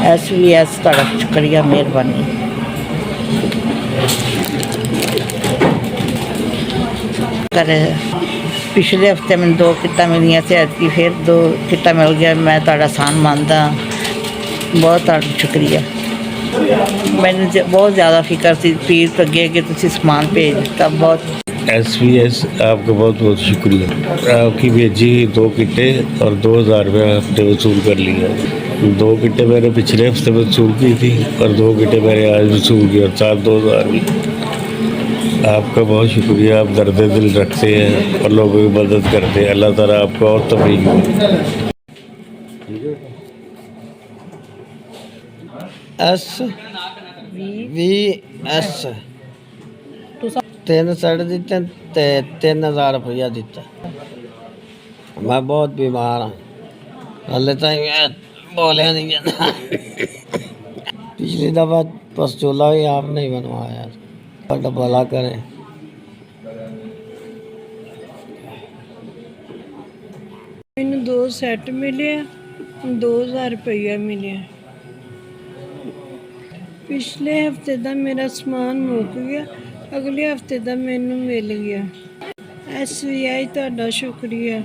SVS ਤੁਹਾਡਾ ਸ਼ੁਕਰੀਆ, ਮਿਹਰਬਾਨੀ। पर पिछले हफ्ते मैंने 2 किट्टां मिलियां ते ऐतकी फिर 2 किट्टां मिल गया। मैं तुहाडा एहसान मानदा, बहुत तुहाडा शुक्रिया। मैंने बहुत ज़्यादा फिक्र सी पीर तो अगे कि तुसीं समान भेज दिता। बहुत SVS आपका बहुत बहुत शुक्रिया। आपकी भेजी 2 किट्टे और 2000 रुपया हफ्ते वसूल कर लिया। 2 किट्टे मैंने पिछले हफ्ते वसूल की थी और 2 किट्टे मैंने आज वसूल की और साथ 2000 भी। आपका बहुत शुक्रिया। आप दर्द दिल रखते हैं और लोगों की मदद करते हैं। अल्लाह ताला आपको और तौफीक दे। SVS 3 सेट दिते ते 3000 रुपया दिता। मैं बहुत बीमार हाँ, हाले तक बोलिया नहीं जाता। पिछली दफा पस्तूला भी आप नहीं बनवाया। ਤੁਹਾਡਾ ਭਲਾ ਕਰੇ। ਮੈਨੂੰ 2 ਸੈੱਟ ਮਿਲੇ, 2000 ਰੁਪਇਆ ਮਿਲਿਆ। ਪਿਛਲੇ ਹਫਤੇ ਦਾ ਮੇਰਾ ਸਮਾਨ ਮੁੱਕ ਗਿਆ, ਅਗਲੇ ਹਫਤੇ ਦਾ ਮੈਨੂੰ ਮਿਲ ਗਿਆ। SVI ਤੁਹਾਡਾ ਸ਼ੁਕਰੀਆ।